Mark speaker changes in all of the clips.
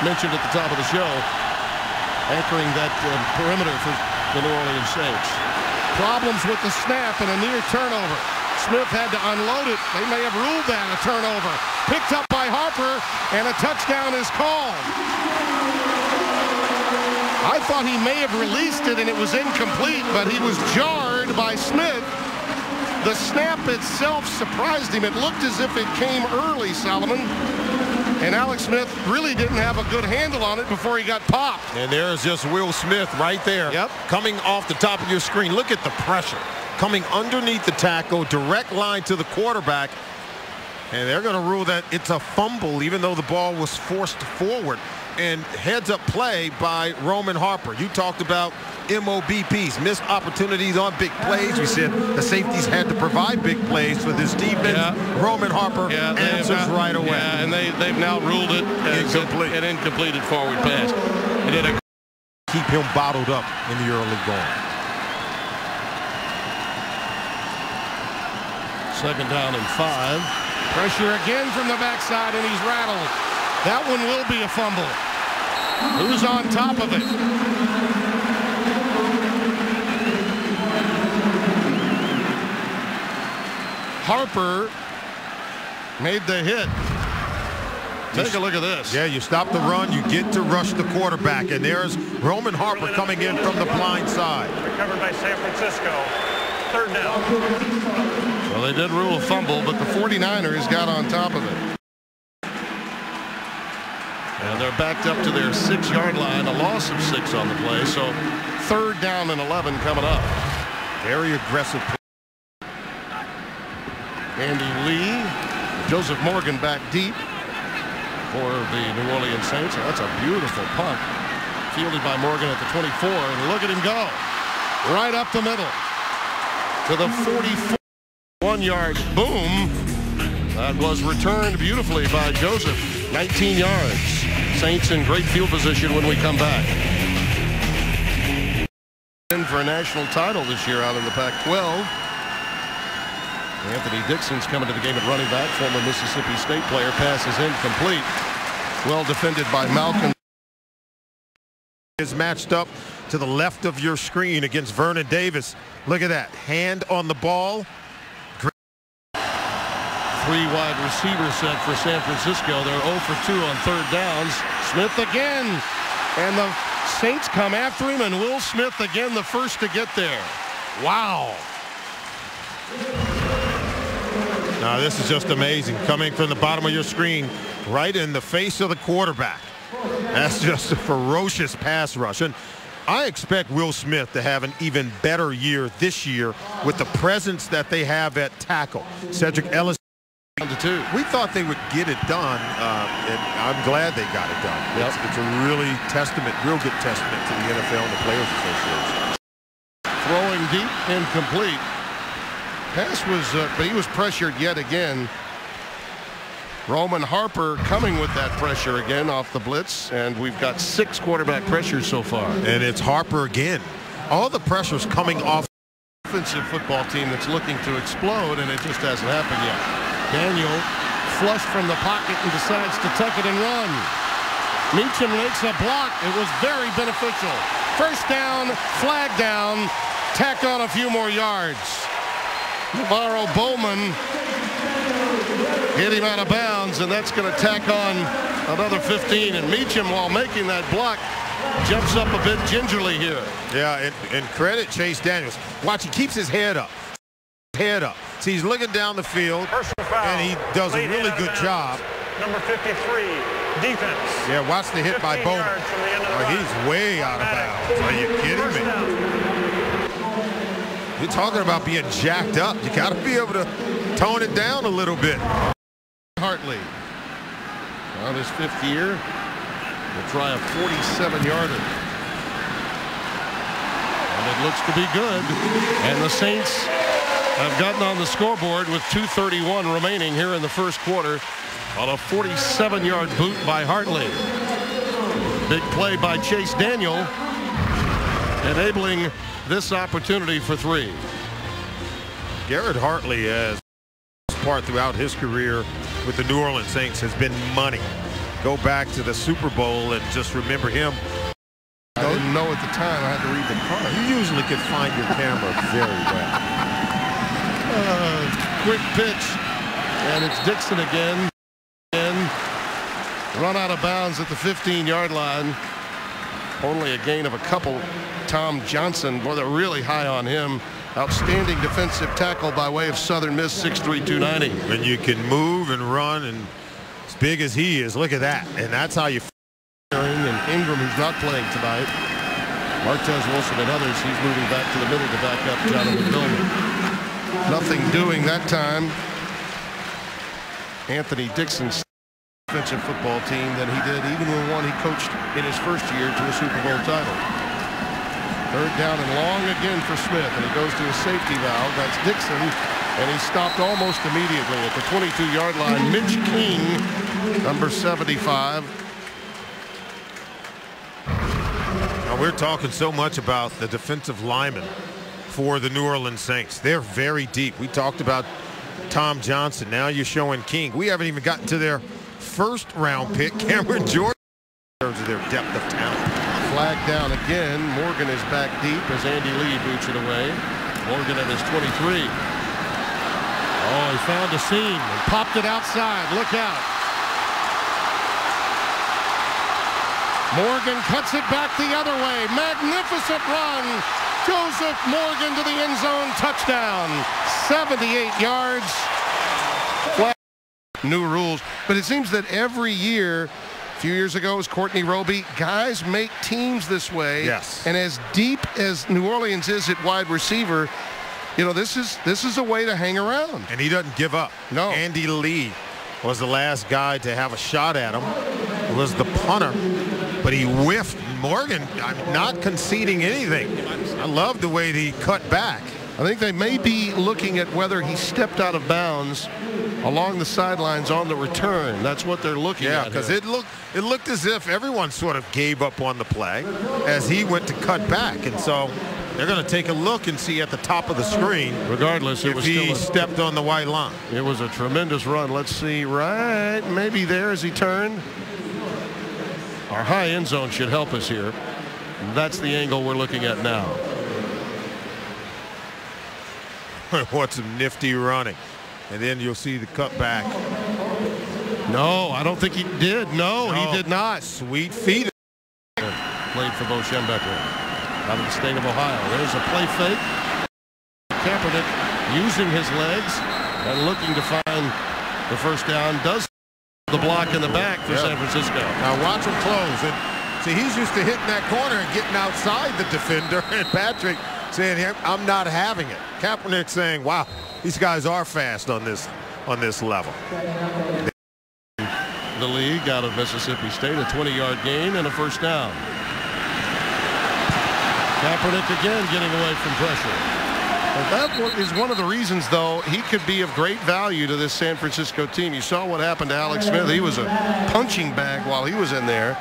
Speaker 1: mentioned at the top of the show, anchoring that perimeter for the New Orleans Saints. Problems with the snap and a near turnover. Smith had to unload it. They may have ruled that a turnover. Picked up by Harper, and a touchdown is called. I thought he may have released it and it was incomplete, but he was jarred by Smith. The snap itself surprised him. It looked as if it came early, Solomon. And Alex Smith really didn't have a good handle on it before he got popped.
Speaker 2: And there's just Will Smith right there.
Speaker 1: Yep.
Speaker 2: Coming off the top of your screen. Look at the pressure. Coming underneath the tackle, direct line to the quarterback. And they're going to rule that it's a fumble, even though the ball was forced forward. And heads-up play by Roman Harper. You talked about MOBPs, missed opportunities on big plays. We said the safeties had to provide big plays for this defense. Yeah. Roman Harper answers right away.
Speaker 1: Yeah, and they've now ruled it as an incompleted forward pass. It did
Speaker 2: keep him bottled up in the early going.
Speaker 1: Second down and 5. Pressure again from the backside, and he's rattled. That one will be a fumble. Who's on top of it? Harper made the hit. Take a look at this.
Speaker 2: Yeah, you stop the run, you get to rush the quarterback, and there's Roman Harper coming in from the blind side.
Speaker 3: Recovered by San Francisco. Third down.
Speaker 1: Well, they did rule a fumble, but the 49ers got on top of it. And they're backed up to their 6-yard line, a loss of 6 on the play. So third down and 11 coming up.
Speaker 2: Very aggressive.
Speaker 1: Andy Lee, Joseph Morgan back deep for the New Orleans Saints. That's a beautiful punt. Fielded by Morgan at the 24, and look at him go. Right up the middle to the 41-yard boom. That was returned beautifully by Joseph. 19 yards. Saints in great field position when we come back. In for a national title this year out in the Pac-12. Anthony Dixon's coming to the game at running back. Former Mississippi State player. Pass is incomplete. Well defended by Malcolm.
Speaker 2: Is matched up to the left of your screen against Vernon Davis. Look at that. Hand on the ball.
Speaker 1: 3 wide receiver set for San Francisco. They're 0 for 2 on third downs. Smith again. And the Saints come after him, and Will Smith again the first to get there. Wow.
Speaker 2: Now this is just amazing. Coming from the bottom of your screen, right in the face of the quarterback. That's just a ferocious pass rush. And I expect Will Smith to have an even better year this year with the presence that they have at tackle. Cedric Ellis. We thought they would get it done, and I'm glad they got it done.
Speaker 1: Yep.
Speaker 2: It's a really real good testament to the NFL and the Players Association.
Speaker 1: Throwing deep, incomplete. Pass was, but he was pressured yet again. Roman Harper coming with that pressure again off the blitz, and we've got 6 quarterback pressures so far.
Speaker 2: And it's Harper again. All the pressure's coming off.
Speaker 1: Offensive football team that's looking to explode, and it just hasn't happened yet. Daniel flushed from the pocket and decides to tuck it and run. Meacham makes a block. It was very beneficial. First down, flag down, tack on a few more yards. Navarro Bowman hit him out of bounds, and that's going to tack on another 15. And Meacham, while making that block, jumps up a bit gingerly here.
Speaker 2: Yeah, and credit Chase Daniels. Watch, he keeps his head up. So he's looking down the field, and he does a really good job.
Speaker 3: Number 53, defense.
Speaker 2: Yeah, watch the hit by Bowman. He's way out of bounds. Are you kidding me? You're talking about being jacked up. You got to be able to tone it down a little bit.
Speaker 1: Hartley on his 5th year will try a 47-yarder. And it looks to be good. And the Saints have gotten on the scoreboard with 2:31 remaining here in the first quarter on a 47-yard boot by Hartley. Big play by Chase Daniel, enabling this opportunity for 3.
Speaker 2: Garrett Hartley has part throughout his career with the New Orleans Saints has been money. go back to the Super Bowl and just remember him.
Speaker 1: I didn't know at the time. I had to read the card.
Speaker 2: You usually can find your camera very well.
Speaker 1: Quick pitch, and it's Dixon again. Run out of bounds at the 15-yard line. Only a gain of a couple. Tom Johnson, boy, they're really high on him. Outstanding defensive tackle by way of Southern Miss, 6'3", 290.
Speaker 2: When you can move and run, and as big as he is, look at that. And that's how you.
Speaker 1: And Ingram, who's not playing tonight. Martez Wilson and others. He's moving back to the middle to back up Jonathan Miller. Nothing doing that time. Anthony Dixon's defensive football team than he did even the one he coached in his first year to a Super Bowl title. Third down and long again for Smith, and he goes to a safety valve. That's Dixon, and he stopped almost immediately at the 22-yard line. Mitch King, number 75.
Speaker 2: Now we're talking so much about the defensive linemen for the New Orleans Saints. They're very deep. We talked about Tom Johnson. Now you're showing King. We haven't even gotten to their first-round pick, Cameron Jordan, in terms of their depth of talent.
Speaker 1: Flag down again. Morgan is back deep as Andy Lee boots it away. Morgan at his 23. Oh, he found a seam and popped it outside. Look out. Morgan cuts it back the other way. Magnificent run. Joseph Morgan to the end zone. Touchdown. 78 yards. Flag. New rules. But it seems that every year, a few years ago, it was Courtney Roby, guys make teams this way.
Speaker 2: Yes.
Speaker 1: And as deep as New Orleans is at wide receiver, you know, this is a way to hang around.
Speaker 2: And he doesn't give up.
Speaker 1: No.
Speaker 2: Andy Lee was the last guy to have a shot at him. It was the punter, but he whiffed. Morgan, I'm not conceding anything. I love the way he cut back.
Speaker 1: I think they may be looking at whether he stepped out of bounds along the sidelines on the return. That's what they're looking at.
Speaker 2: Yeah, because it looked as if everyone sort of gave up on the play as he went to cut back, and so they're going to take a look and see at the top of the screen.
Speaker 1: Regardless, it was
Speaker 2: he
Speaker 1: still
Speaker 2: stepped on the white line.
Speaker 1: It was a tremendous run. Let's see, right, maybe there as he turned. Our high end zone should help us here. That's the angle we're looking at now.
Speaker 2: What some nifty running. And then you'll see the cutback.
Speaker 1: No, I don't think he did. No, he did not.
Speaker 2: Sweet feet.
Speaker 1: Played for Bo Schembechler out of the state of Ohio. There's a play fake. Kaepernick using his legs and looking to find the first down. Does the block in the back for San Francisco.
Speaker 2: Now watch him close. And see, he's used to hitting that corner and getting outside the defender. And Patrick saying, I'm not having it. Kaepernick saying, wow, these guys are fast on this level.
Speaker 1: The league out of Mississippi State, a 20-yard gain and a first down. Kaepernick again getting away from pressure. Well, that is one of the reasons, though, he could be of great value to this San Francisco team. You saw what happened to Alex Smith. He was a punching bag while he was in there.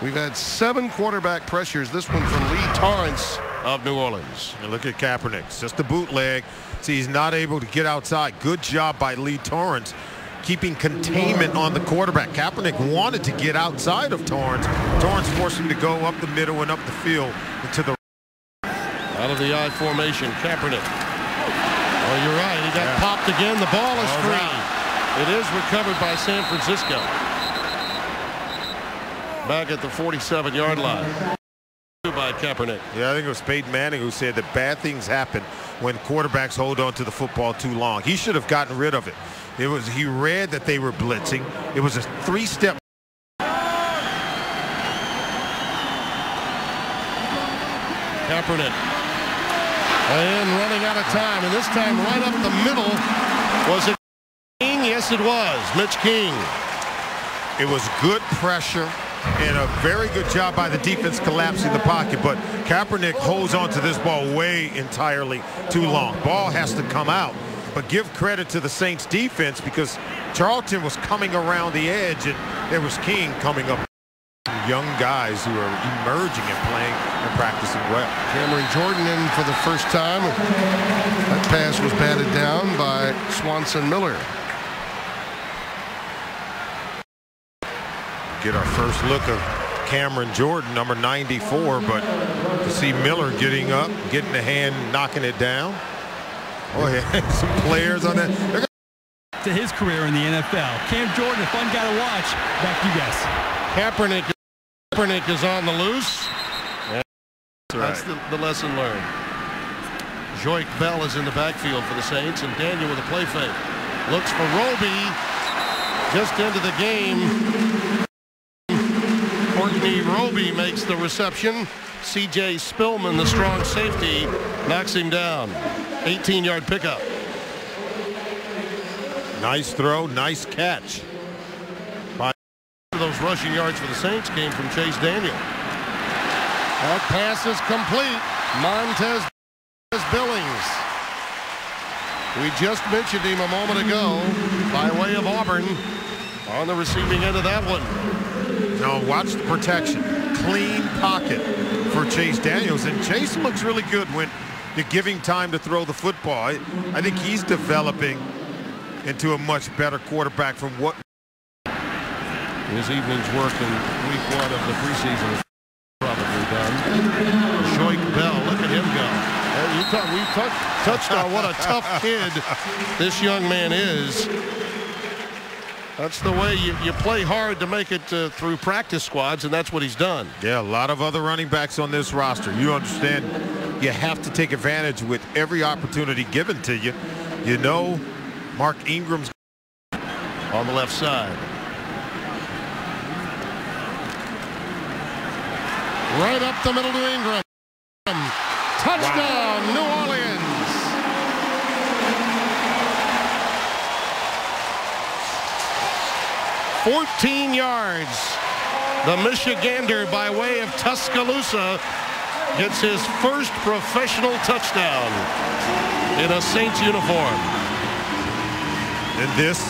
Speaker 1: We've had 7 quarterback pressures. This one from Lee Torrance of New Orleans.
Speaker 2: And look at Kaepernick. It's just a bootleg. See, he's not able to get outside. Good job by Lee Torrance keeping containment on the quarterback. Kaepernick wanted to get outside of Torrance. Torrance forced him to go up the middle and up the field into the
Speaker 1: out of the I formation. Kaepernick. Oh, you're right. He got popped again. The ball is free. It is recovered by San Francisco. Back at the 47-yard line. By Kaepernick.
Speaker 2: Yeah, I think it was Peyton Manning who said that bad things happen when quarterbacks hold on to the football too long. He should have gotten rid of it. He read that they were blitzing. It was a 3-step.
Speaker 1: Kaepernick. And running out of time. And this time right up the middle. Was it King? Yes, it was. Mitch King.
Speaker 2: It was good pressure and a very good job by the defense collapsing the pocket. But Kaepernick holds on to this ball way entirely too long. Ball has to come out. But give credit to the Saints defense because Charlton was coming around the edge and there was King coming up. Young guys who are emerging and playing and practicing well.
Speaker 1: Cameron Jordan in for the first time. That pass was batted down by Swanson Miller.
Speaker 2: Get our first look of Cameron Jordan, number 94, but to see Miller getting up, getting the hand, knocking it down. Oh, yeah, some players on that.
Speaker 4: To his career in the NFL. Cam Jordan, a fun guy to watch. Back to you guys.
Speaker 1: Kaepernick is on the loose. That's
Speaker 2: right.
Speaker 1: the lesson learned. Joik Bell is in the backfield for the Saints, and Daniel with a play fake. Looks for Roby. Just into the game. Courtney Roby makes the reception. C.J. Spillman, the strong safety, knocks him down. 18-yard pickup.
Speaker 2: Nice throw, nice catch.
Speaker 1: Those rushing yards for the Saints came from Chase Daniel. That pass is complete. Montez Billings. We just mentioned him a moment ago by way of Auburn on the receiving end of that one.
Speaker 2: Now watch the protection. Clean pocket for Chase Daniels, and Chase looks really good when you're giving time to throw the football. I think he's developing into a much better quarterback from what
Speaker 1: his evening's work in week 1 of the preseason is probably done. Joik Bell, look at him go. We touched on what a tough kid this young man is. That's the way you play hard to make it through practice squads, and that's what he's done.
Speaker 2: Yeah, a lot of other running backs on this roster. You understand you have to take advantage with every opportunity given to you. You know Mark Ingram's
Speaker 1: on the left side. Right up the middle to Ingram. Touchdown, wow. New Orleans. "14 yards. The Michigander, by way of Tuscaloosa, gets his first professional touchdown in a Saints uniform.
Speaker 2: And this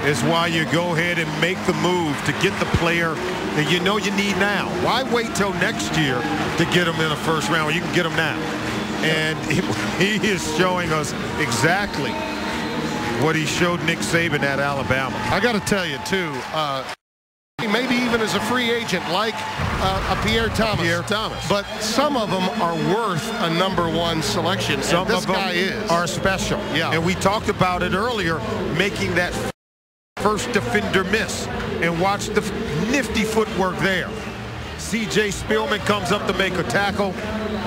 Speaker 2: is why you go ahead and make the move to get the player that you know you need now. Why wait till next year to get him in the first round when you can get him now? And he is showing us exactly what he showed Nick Saban at Alabama.
Speaker 1: I got to tell you, too, maybe even as a free agent like a Pierre Thomas. But some of them are worth a #1 selection.
Speaker 2: Some
Speaker 1: of them
Speaker 2: are special.
Speaker 1: Yeah.
Speaker 2: And we talked about it earlier, making that first defender miss. And watch the nifty footwork there. C.J. Spillman comes up to make a tackle,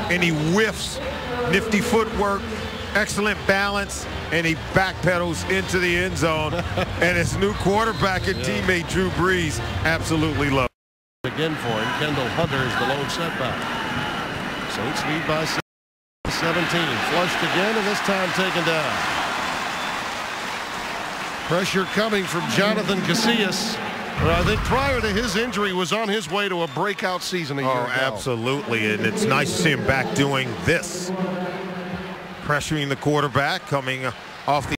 Speaker 2: and he whiffs. Nifty footwork, excellent balance, and he backpedals into the end zone. And his new quarterback and teammate Drew Brees absolutely love it.
Speaker 1: Again for him, Kendall Hunter is the lone setback. Saints lead by 17. Flushed again, and this time taken down. Pressure coming from Jonathan Casillas. I think prior to his injury was on his way to a breakout season a year ago.
Speaker 2: Absolutely, and it's nice to see him back doing this. Pressuring the quarterback, coming off the